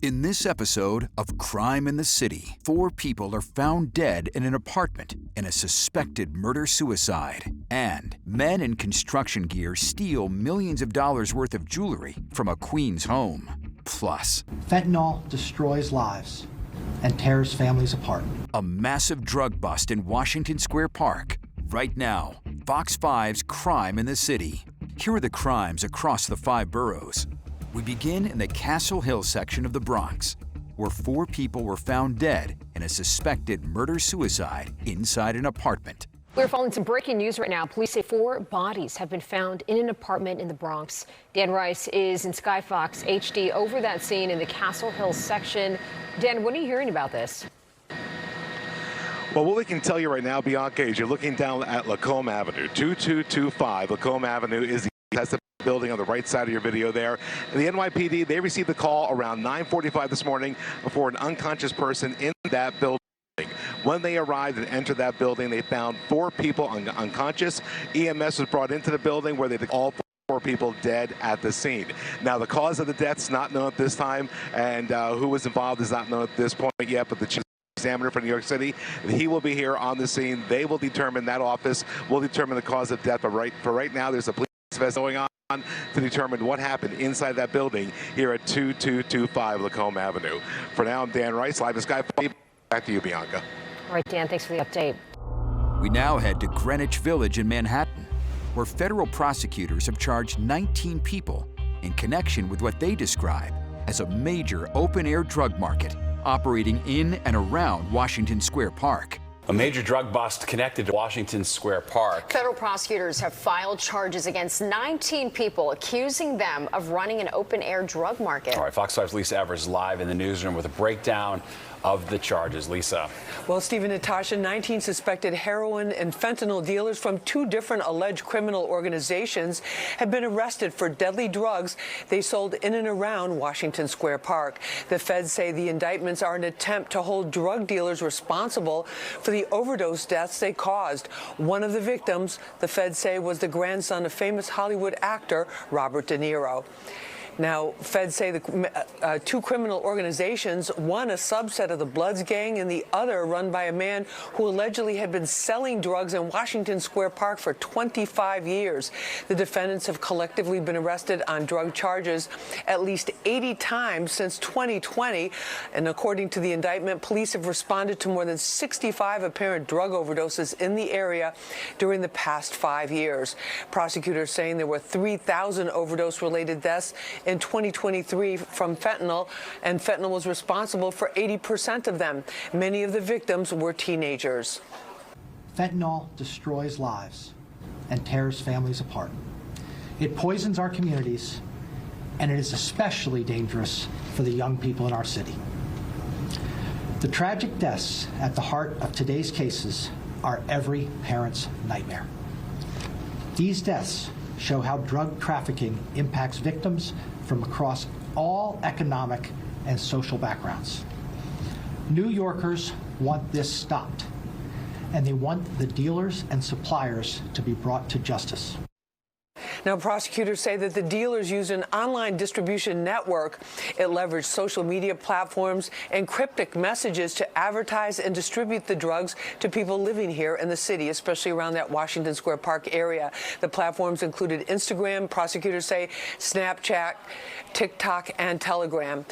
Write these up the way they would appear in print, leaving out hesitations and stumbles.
In this episode of Crime in the City, 4 people are found dead in an apartment in a suspected murder-suicide. And men in construction gear steal millions of dollars worth of jewelry from a Queens home. Plus, fentanyl destroys lives and tears families apart. A massive drug bust in Washington Square Park. Right now, Fox 5's Crime in the City. Here are the crimes across the 5 boroughs. We begin in the Castle Hill section of the Bronx, where 4 people were found dead in a suspected murder-suicide inside an apartment. We're following some breaking news right now. Police say 4 bodies have been found in an apartment in the Bronx. Dan Rice is in Sky Fox HD over that scene in the Castle Hill section. Dan, when are you hearing about this? Well, what we can tell you right now, Bianca, is you're looking down at Lacombe Avenue, 2225. Lacombe Avenue is the building on the right side of your video there. And the NYPD, they received the call around 9:45 this morning for an unconscious person in that building. When they arrived and entered that building, they found 4 people unconscious. EMS was brought into the building where they took all 4 people dead at the scene. Now, the cause of the death's not known at this time, and who was involved is not known at this point yet, but the chief examiner for New York City, he will be here on the scene. They will determine, that office will determine the cause of death, but for right now, there's a police investigation going on to determine what happened inside that building here at 2225 Lacombe Avenue. For now, I'm Dan Rice, live in Sky. Back to you, Bianca. All right, Dan, thanks for the update. We now head to Greenwich Village in Manhattan, where federal prosecutors have charged 19 people in connection with what they describe as a major open-air drug market operating in and around Washington Square Park. A major drug bust connected to Washington Square Park. Federal prosecutors have filed charges against 19 people, accusing them of running an open-air drug market. All right, Fox 5's Lisa Evers live in the newsroom with a breakdown of the charges. Lisa. Well, Steve and Natasha, 19 suspected heroin and fentanyl dealers from 2 different alleged criminal organizations have been arrested for deadly drugs they sold in and around Washington Square Park. The feds say the indictments are an attempt to hold drug dealers responsible for the overdose deaths they caused. One of the victims, the feds say, was the grandson of famous Hollywood actor Robert De Niro. Now, feds say the 2 criminal organizations, one a subset of the Bloods gang and the other run by a man who allegedly had been selling drugs in Washington Square Park for 25 years. The defendants have collectively been arrested on drug charges at least 80 times since 2020. And according to the indictment, police have responded to more than 65 apparent drug overdoses in the area during the past 5 years. Prosecutors saying there were 3,000 overdose-related deaths in 2023 from fentanyl, and fentanyl was responsible for 80% of them. Many of the victims were teenagers. Fentanyl destroys lives and tears families apart. It poisons our communities, and it is especially dangerous for the young people in our city. The tragic deaths at the heart of today's cases are every parent's nightmare. These deaths show how drug trafficking impacts victims from across all economic and social backgrounds. New Yorkers want this stopped, and they want the dealers and suppliers to be brought to justice. Now, prosecutors say that the dealers used an online distribution network. It leveraged social media platforms and cryptic messages to advertise and distribute the drugs to people living here in the city, especially around that Washington Square Park area. The platforms included Instagram, prosecutors say, Snapchat, TikTok, and Telegram.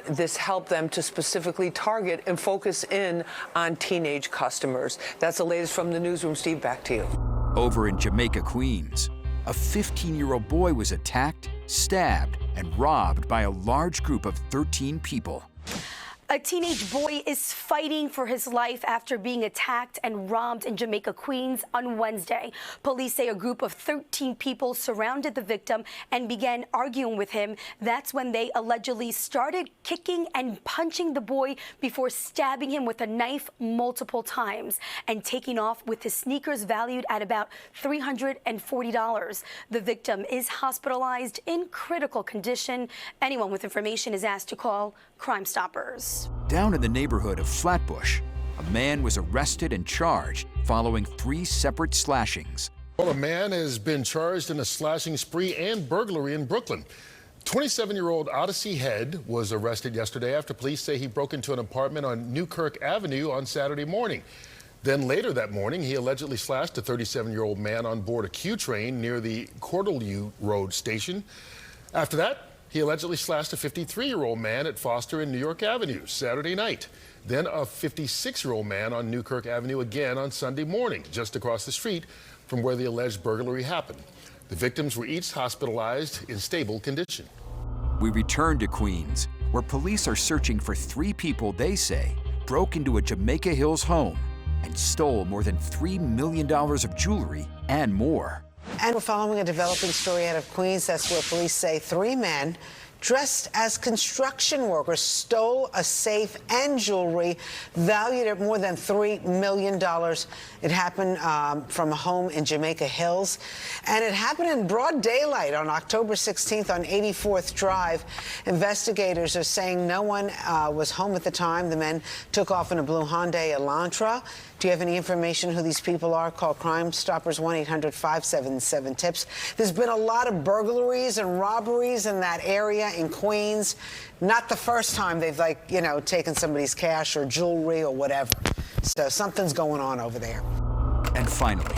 This helped them to specifically target and focus in on teenage customers. That's the latest from the newsroom. Steve, back to you. Over in Jamaica, Queens, a 15-year-old boy was attacked, stabbed, and robbed by a large group of 13 people. A teenage boy is fighting for his life after being attacked and robbed in Jamaica, Queens on Wednesday. Police say a group of 13 people surrounded the victim and began arguing with him. That's when they allegedly started kicking and punching the boy before stabbing him with a knife multiple times and taking off with his sneakers valued at about $340. The victim is hospitalized in critical condition. Anyone with information is asked to call Crime Stoppers. Down in the neighborhood of Flatbush, a man was arrested and charged following 3 separate slashings. Well, a man has been charged in a slashing spree and burglary in Brooklyn. 27-year-old Odyssey Head was arrested yesterday after police say he broke into an apartment on Newkirk Avenue on Saturday morning. Then later that morning, he allegedly slashed a 37-year-old man on board a Q train near the Cordeleu Road station. After that, he allegedly slashed a 53-year-old man at Foster and New York Avenue Saturday night. Then a 56-year-old man on Newkirk Avenue again on Sunday morning, just across the street from where the alleged burglary happened. The victims were each hospitalized in stable condition. We return to Queens, where police are searching for 3 people they say broke into a Jamaica Hills home and stole more than $3 million of jewelry and more. And we're following a developing story out of Queens. That's where police say 3 men dressed as construction workers stole a safe and jewelry valued at more than $3 million. It happened from a home in Jamaica Hills, and it happened in broad daylight on October 16th on 84th Drive. Investigators are saying no one was home at the time. The men took off in a blue Hyundai Elantra. Do you have any information who these people are? Call Crime Stoppers 1-800-577-TIPS. There's been a lot of burglaries and robberies in that area in Queens. Not the first time they've, taken somebody's cash or jewelry or whatever. So something's going on over there. And finally,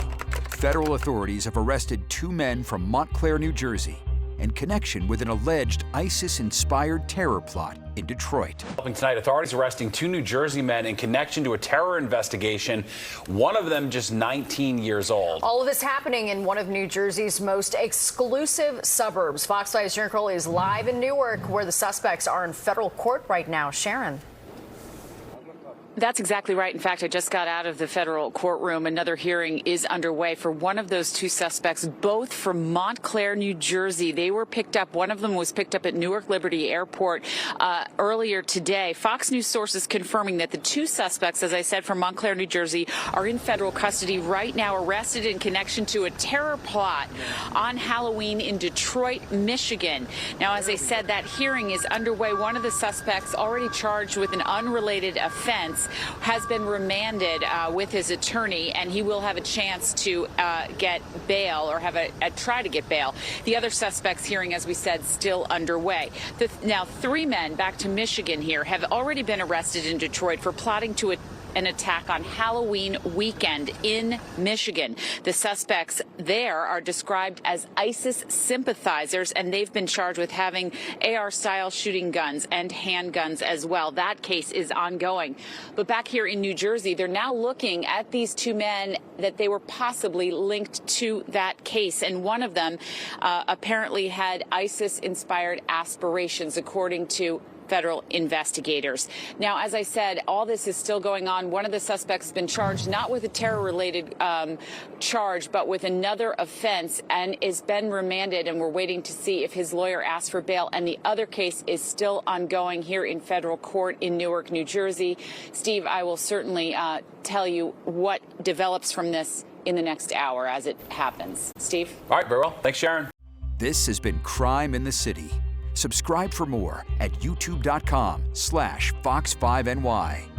federal authorities have arrested 2 men from Montclair, New Jersey, in connection with an alleged ISIS-inspired terror plot in Detroit. Helping tonight, authorities arresting 2 New Jersey men in connection to a terror investigation, one of them just 19 years old. All of this happening in one of New Jersey's most exclusive suburbs. Fox 5's Sharon Crowley is live in Newark, where the suspects are in federal court right now. Sharon. That's exactly right. In fact, I just got out of the federal courtroom. Another hearing is underway for one of those 2 suspects, both from Montclair, New Jersey. They were picked up. One of them was picked up at Newark Liberty Airport earlier today. Fox News sources confirming that the 2 suspects, as I said, from Montclair, New Jersey, are in federal custody right now, arrested in connection to a terror plot on Halloween in Detroit, Michigan. Now, as I said, that hearing is underway. One of the suspects, already charged with an unrelated offense, has been remanded with his attorney, and he will have a chance to get bail or have a try to get bail. The other suspects hearing, as we said, still underway. Now, 3 men, back to Michigan here, have already been arrested in Detroit for plotting to an attack on Halloween weekend in Michigan. The suspects there are described as ISIS sympathizers, and they've been charged with having AR-style shooting guns and handguns as well. That case is ongoing. But back here in New Jersey, they're now looking at these 2 men that they were possibly linked to that case, and one of them apparently had ISIS-inspired aspirations, according to federal investigators. Now, as I said, all this is still going on. One of the suspects has been charged not with a terror-related charge, but with another offense, and has been remanded, and we're waiting to see if his lawyer asks for bail. And the other case is still ongoing here in federal court in Newark, New Jersey. Steve, I will certainly tell you what develops from this in the next hour as it happens. Steve? All right, very well. Thanks, Sharon. This has been Crime in the City. Subscribe for more at youtube.com/Fox5NY.